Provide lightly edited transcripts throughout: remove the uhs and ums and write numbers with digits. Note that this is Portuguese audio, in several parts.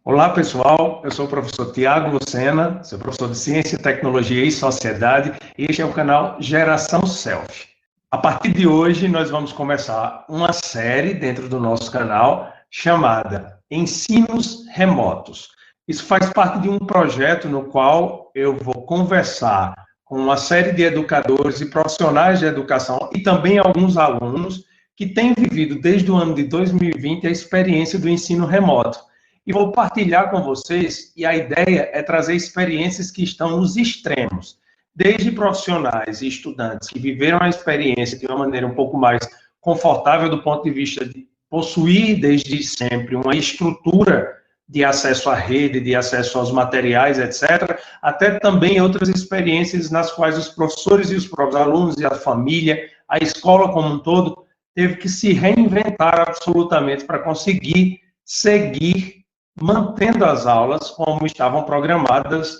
Olá, pessoal. Eu sou o professor Tiago Lucena, sou professor de Ciência, Tecnologia e Sociedade, e este é o canal Geração Selfie. A partir de hoje, nós vamos começar uma série dentro do nosso canal chamada Ensinos Remotos. Isso faz parte de um projeto no qual eu vou conversar com uma série de educadores e profissionais de educação e também alguns alunos que têm vivido desde o ano de 2020 a experiência do ensino remoto. E vou partilhar com vocês, e a ideia é trazer experiências que estão nos extremos, desde profissionais e estudantes que viveram a experiência de uma maneira um pouco mais confortável do ponto de vista de possuir desde sempre uma estrutura de acesso à rede, de acesso aos materiais, etc., até também outras experiências nas quais os professores e os próprios alunos e a família, a escola como um todo, teve que se reinventar absolutamente para conseguir seguir mantendo as aulas como estavam programadas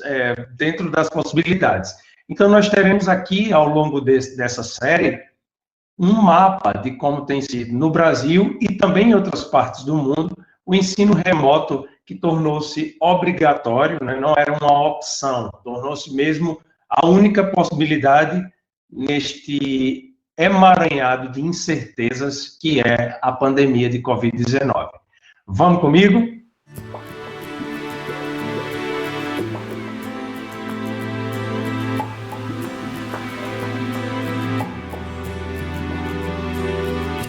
dentro das possibilidades. Então, nós teremos aqui, ao longo dessa série, um mapa de como tem sido no Brasil e também em outras partes do mundo o ensino remoto que tornou-se obrigatório, né? Não era uma opção, tornou-se mesmo a única possibilidade neste emaranhado de incertezas que é a pandemia de Covid-19. Vamos comigo?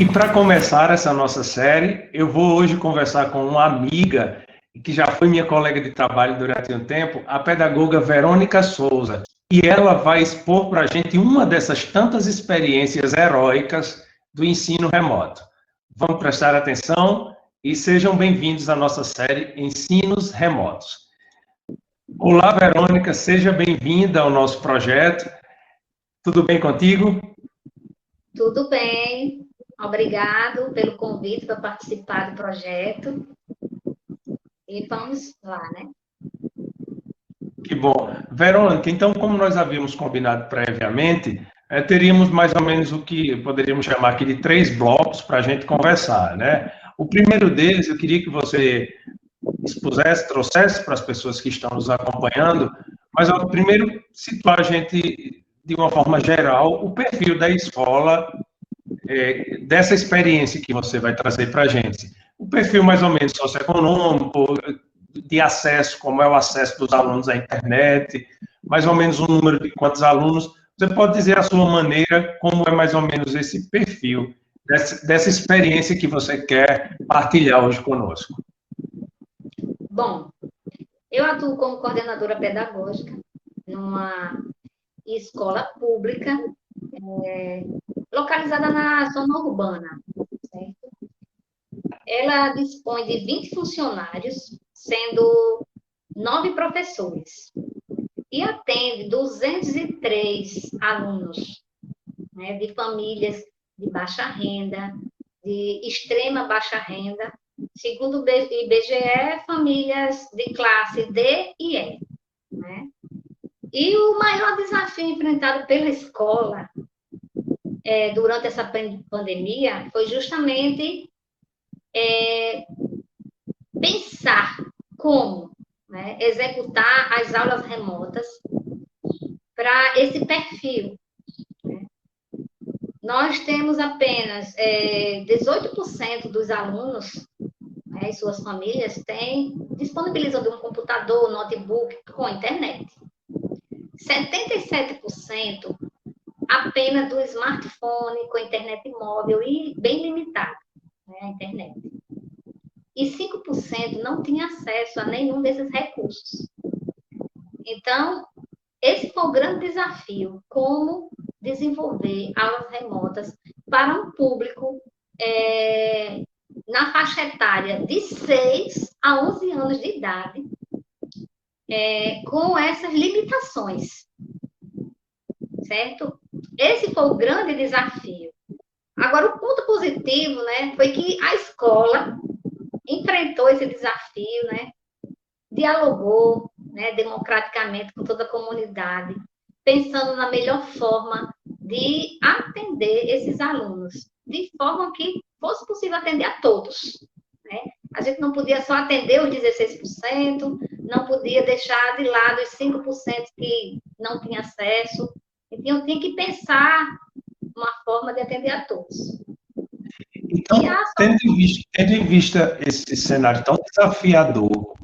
E para começar essa nossa série, eu vou hoje conversar com uma amiga que já foi minha colega de trabalho durante um tempo, a pedagoga Verônica Souza. E ela vai expor para a gente uma dessas tantas experiências heróicas do ensino remoto. Vamos prestar atenção e sejam bem-vindos à nossa série Ensinos Remotos. Olá, Verônica, seja bem-vinda ao nosso projeto. Tudo bem contigo? Tudo bem. Obrigado pelo convite para participar do projeto. E vamos lá, né? Que bom. Verônica, então, como nós havíamos combinado previamente, teríamos mais ou menos o que poderíamos chamar aqui de 3 blocos para a gente conversar, né? O primeiro deles, eu queria que você expusesse, trouxesse para as pessoas que estão nos acompanhando, mas eu primeiro situar a gente, de uma forma geral, o perfil da escola, dessa experiência que você vai trazer para a gente. O perfil mais ou menos socioeconômico, de acesso, como é o acesso dos alunos à internet, mais ou menos o número de quantos alunos. Você pode dizer a sua maneira como é mais ou menos esse perfil dessa experiência que você quer partilhar hoje conosco. Bom, eu atuo como coordenadora pedagógica numa escola pública localizada na zona urbana, certo? Ela dispõe de 20 funcionários, sendo 9 professores, e atende 203 alunos, né, de famílias de baixa renda, de extrema baixa renda, segundo o IBGE, famílias de classe D e E. Né? E o maior desafio enfrentado pela escola durante essa pandemia foi justamente pensar como, né, executar as aulas remotas para esse perfil. Né? Nós temos apenas 18% dos alunos, né, e suas famílias disponibilizam de um computador, notebook com internet. 77% apenas do smartphone com internet móvel e bem limitado, né, a internet. E 5% não tinha acesso a nenhum desses recursos. Então, esse foi o grande desafio, como desenvolver aulas remotas para um público na faixa etária de 6 a 11 anos de idade, com essas limitações, certo? Esse foi o grande desafio. Agora, o ponto positivo, né, foi que a escola enfrentou esse desafio, né, dialogou, né, democraticamente com toda a comunidade, pensando na melhor forma de atender esses alunos, de forma que fosse possível atender a todos. Né? A gente não podia só atender os 16%, não podia deixar de lado os 5% que não tinha acesso. Então, tinha que pensar uma forma de atender a todos. Então, tendo em vista esse cenário tão desafiador,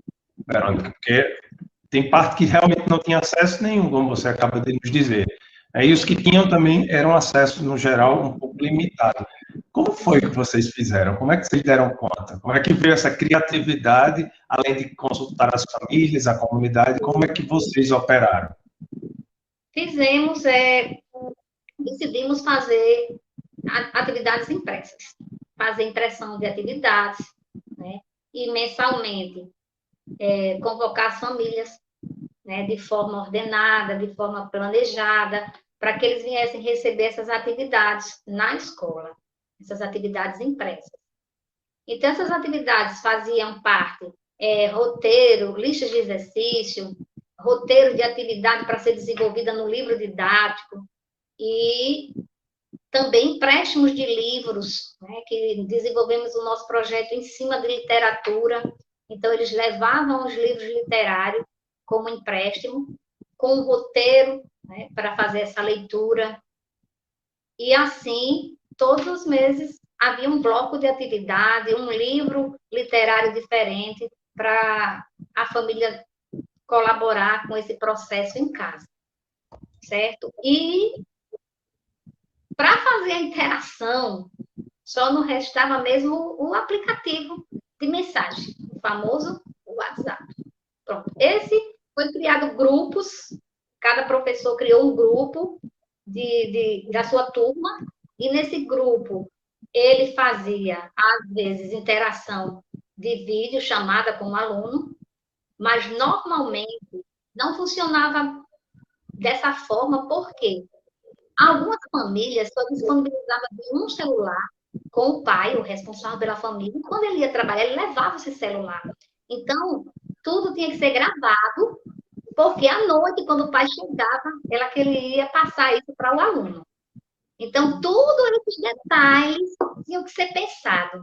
Verônica, porque tem parte que realmente não tinha acesso nenhum, como você acaba de nos dizer. E os que tinham também eram acesso, no geral, um pouco limitado. Como foi que vocês fizeram? Como é que vocês deram conta? Como é que veio essa criatividade, além de consultar as famílias, a comunidade, como é que vocês operaram? Fizemos, decidimos fazer atividades impressas, fazer impressão de atividades, né? E mensalmente convocar as famílias, né, de forma ordenada, de forma planejada, para que eles viessem receber essas atividades na escola, essas atividades impressas. Então, essas atividades faziam parte roteiro, listas de exercício, roteiro de atividade para ser desenvolvida no livro didático e também empréstimos de livros, né, que desenvolvemos o nosso projeto em cima de literatura. Então, eles levavam os livros literários como empréstimo, com um roteiro, né, para fazer essa leitura. E assim, todos os meses havia um bloco de atividade, um livro literário diferente para a família colaborar com esse processo em casa, certo? E para fazer a interação, só não restava mesmo o aplicativo de mensagem, o famoso WhatsApp. Pronto. Esse foi criado grupos, cada professor criou um grupo da sua turma, e nesse grupo ele fazia, às vezes, interação de vídeo, chamada com o aluno, mas normalmente não funcionava dessa forma, porque algumas famílias só disponibilizavam um celular com o pai, o responsável pela família, e quando ele ia trabalhar, ele levava esse celular. Então, tudo tinha que ser gravado, porque à noite, quando o pai chegava, ela queria passar isso para o aluno. Então, todos esses detalhes tinham que ser pensados.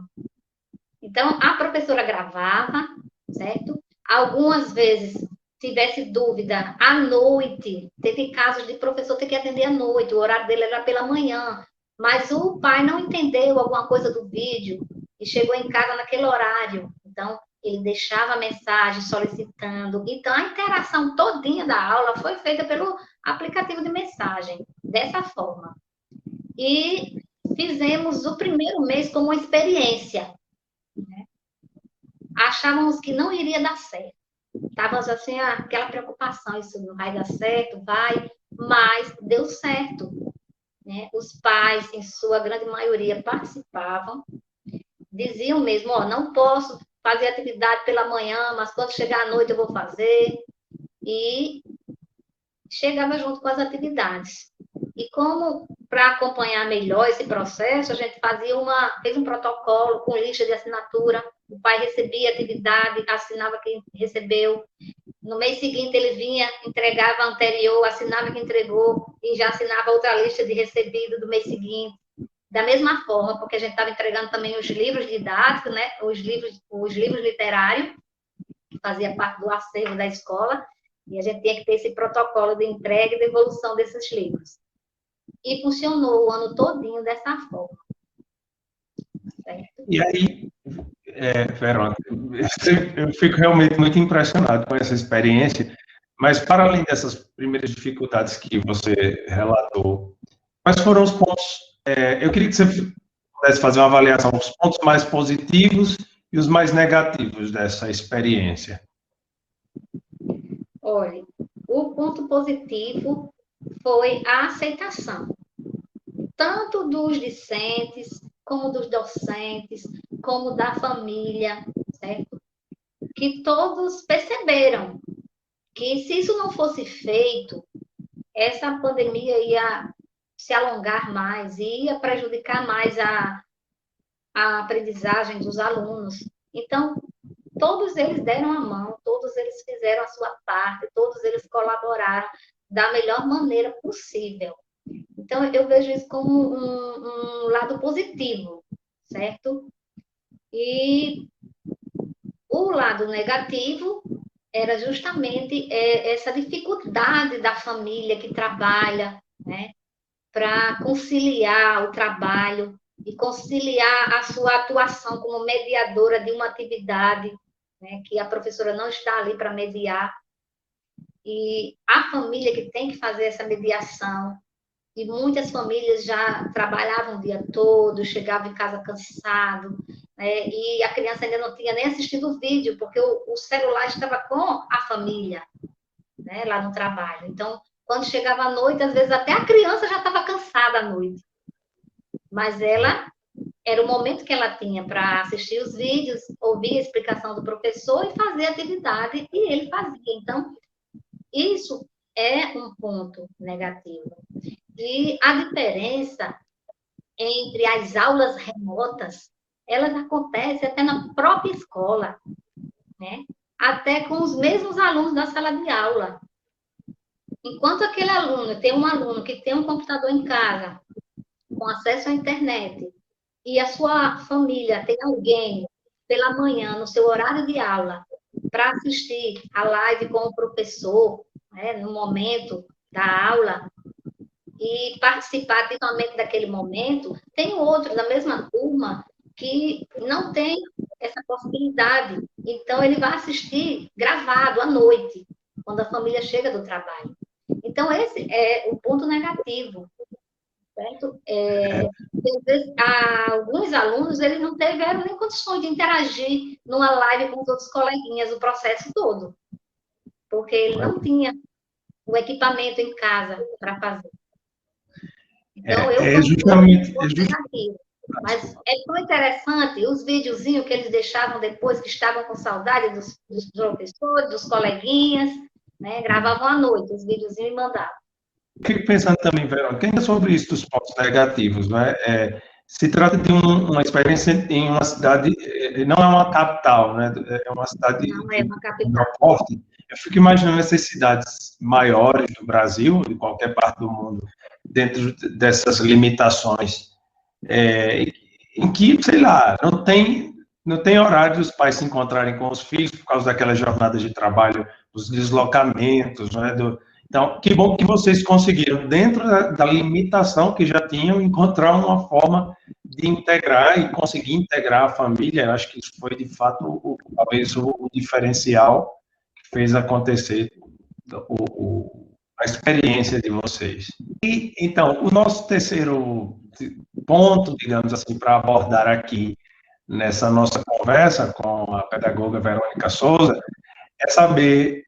Então, a professora gravava, certo? Algumas vezes, tivesse dúvida, à noite, teve casos de professor ter que atender à noite, o horário dele era pela manhã, mas o pai não entendeu alguma coisa do vídeo e chegou em casa naquele horário. Então, ele deixava a mensagem solicitando. Então, a interação todinha da aula foi feita pelo aplicativo de mensagem, dessa forma. E fizemos o primeiro mês como uma experiência. Achávamos que não iria dar certo. Estávamos assim, aquela preocupação, isso não vai dar certo, vai, mas deu certo. Né? Os pais, em sua grande maioria, participavam, diziam mesmo, não posso fazer atividade pela manhã, mas quando chegar à noite eu vou fazer. E chegava junto com as atividades. E como, para acompanhar melhor esse processo, a gente fez um protocolo com lista de assinatura, o pai recebia a atividade, assinava quem recebeu, no mês seguinte ele vinha, entregava a anterior, assinava quem entregou, e já assinava outra lista de recebido do mês seguinte. Da mesma forma, porque a gente estava entregando também os livros didáticos, né? Os livros literários, que fazia parte do acervo da escola, e a gente tinha que ter esse protocolo de entrega e devolução desses livros. E funcionou o ano todinho dessa forma. Certo? E aí, Verônica, eu fico realmente muito impressionado com essa experiência, mas para além dessas primeiras dificuldades que você relatou, quais foram os pontos? Eu queria que você pudesse fazer uma avaliação dos pontos mais positivos e os mais negativos dessa experiência. Olha, o ponto positivo foi a aceitação, tanto dos discentes, como dos docentes, como da família, certo? Que todos perceberam que se isso não fosse feito, essa pandemia ia se alongar mais, ia prejudicar mais a aprendizagem dos alunos. Então, todos eles deram a mão, todos eles fizeram a sua parte, todos eles colaboraram da melhor maneira possível. Então, eu vejo isso como um lado positivo, certo? E lado negativo, era justamente essa dificuldade da família que trabalha, né, para conciliar o trabalho e conciliar a sua atuação como mediadora de uma atividade, né, que a professora não está ali para mediar, e a família que tem que fazer essa mediação. E muitas famílias já trabalhavam o dia todo, chegavam em casa cansado, né? E a criança ainda não tinha nem assistido o vídeo, porque o celular estava com a família, né, lá no trabalho. Então, quando chegava à noite, às vezes até a criança já estava cansada à noite. Mas ela, era o momento que ela tinha para assistir os vídeos, ouvir a explicação do professor e fazer a atividade, e ele fazia. Então, isso é um ponto negativo. E a diferença entre as aulas remotas, elas acontecem até na própria escola, né? Até com os mesmos alunos da sala de aula. Enquanto aquele aluno tem um aluno que tem um computador em casa, com acesso à internet, e a sua família tem alguém pela manhã, no seu horário de aula, para assistir a live com o professor, né, no momento da aula, e participar ativamente daquele momento, tem outro da mesma turma que não tem essa possibilidade. Então, ele vai assistir gravado à noite, quando a família chega do trabalho. Então, esse é o ponto negativo, certo? Alguns alunos, eles não tiveram nem condições de interagir numa live com os outros coleguinhas o processo todo, porque ele não tinha o equipamento em casa para fazer. Então, eu justamente, negativo. Mas é tão interessante os videozinhos que eles deixavam depois, que estavam com saudade dos professores, dos coleguinhas, né? Gravavam à noite os videozinhos e mandavam. Fico pensando também, Verônica, ainda sobre isso dos pontos negativos, né? Se trata de uma experiência em uma cidade, não é uma capital, né? É uma cidade Não é uma de capital. menor porte. Eu fico imaginando essas cidades maiores do Brasil, de qualquer parte do mundo, dentro dessas limitações, em que, sei lá, não tem horário dos pais se encontrarem com os filhos por causa daquelas jornadas de trabalho, dos deslocamentos, né? Então, que bom que vocês conseguiram, dentro da limitação que já tinham, encontrar uma forma de integrar e conseguir integrar a família. Eu acho que isso foi, de fato, talvez o diferencial que fez acontecer a experiência de vocês. E, então, o nosso terceiro ponto, digamos assim, para abordar aqui nessa nossa conversa com a pedagoga Verônica Souza, é saber,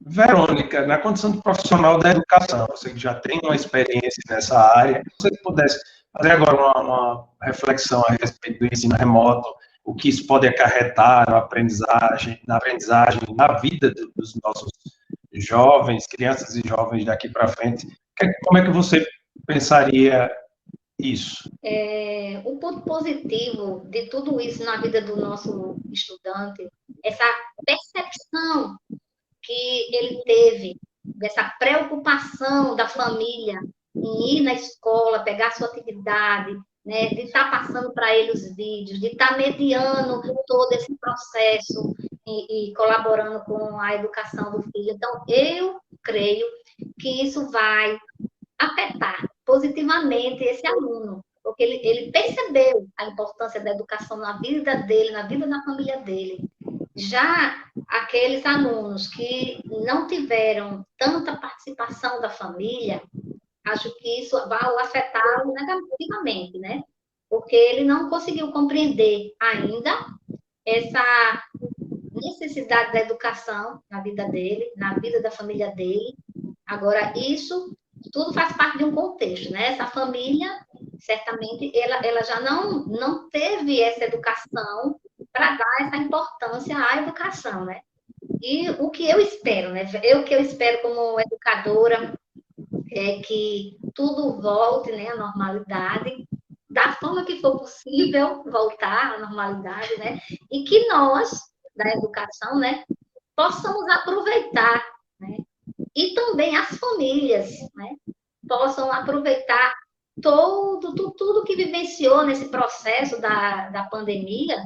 Verônica, na condição de profissional da educação, você que já tem uma experiência nessa área, se você pudesse fazer agora uma reflexão a respeito do ensino remoto, o que isso pode acarretar na aprendizagem, na vida dos nossos jovens, crianças e jovens daqui para frente, como é que você pensaria isso? O ponto positivo de tudo isso na vida do nosso estudante, essa percepção que ele teve, dessa preocupação da família em ir na escola, pegar sua atividade, né, de estar passando para ele os vídeos, de estar mediando todo esse processo e colaborando com a educação do filho. Então, eu creio que isso vai afetar positivamente esse aluno, porque ele percebeu a importância da educação na vida dele, na vida da família dele. Já aqueles alunos que não tiveram tanta participação da família, acho que isso vai afetá-lo negativamente, né? Porque ele não conseguiu compreender ainda essa necessidade da educação na vida dele, na vida da família dele. Agora, isso tudo faz parte de um contexto, né? Essa família, certamente, ela já não teve essa educação para dar essa importância à educação, né? E o que eu espero, né? O que eu espero como educadora é que tudo volte, né, à normalidade, da forma que for possível voltar à normalidade, né? E que nós, da educação, né, possamos aproveitar, né? E também as famílias, né, possam aproveitar tudo que vivenciou nesse processo da pandemia,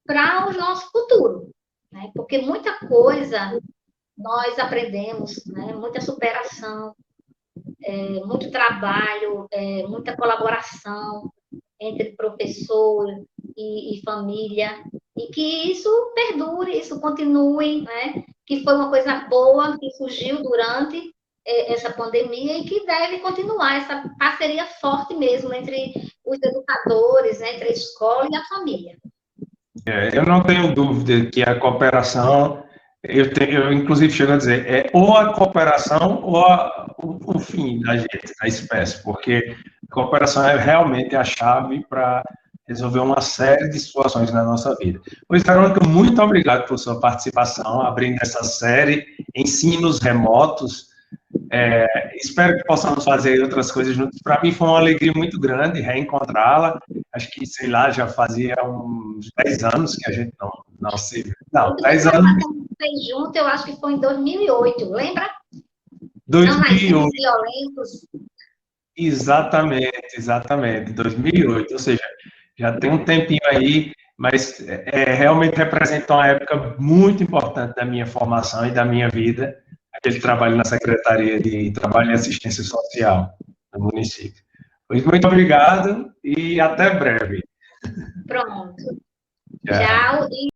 para o nosso futuro, né? Porque muita coisa nós aprendemos, né? Muita superação, muito trabalho, muita colaboração entre professor e família, e que isso perdure, isso continue, né? Que foi uma coisa boa que surgiu durante essa pandemia e que deve continuar, essa parceria forte mesmo entre os educadores, né? Entre a escola e a família. Eu não tenho dúvida que a cooperação, eu inclusive chego a dizer, é ou a cooperação ou o fim da gente, da espécie, porque a cooperação é realmente a chave para resolver uma série de situações na nossa vida. Pois, Verônica, muito obrigado por sua participação, abrindo essa série Ensinos Remotos. Espero que possamos fazer outras coisas juntos. Para mim foi uma alegria muito grande reencontrá-la. Acho que, sei lá, já fazia uns 10 anos que a gente não se viu. A Não, última 10 anos. gravação que a gente fez junto, eu acho que foi em 2008, lembra? Não nascemos 2008, violentos. exatamente, 2008. Ou seja, já tem um tempinho aí, mas realmente representa uma época muito importante da minha formação e da minha vida, aquele trabalho na Secretaria de Trabalho e Assistência Social do município. Pois muito obrigado e até breve. Pronto. Tchau. Já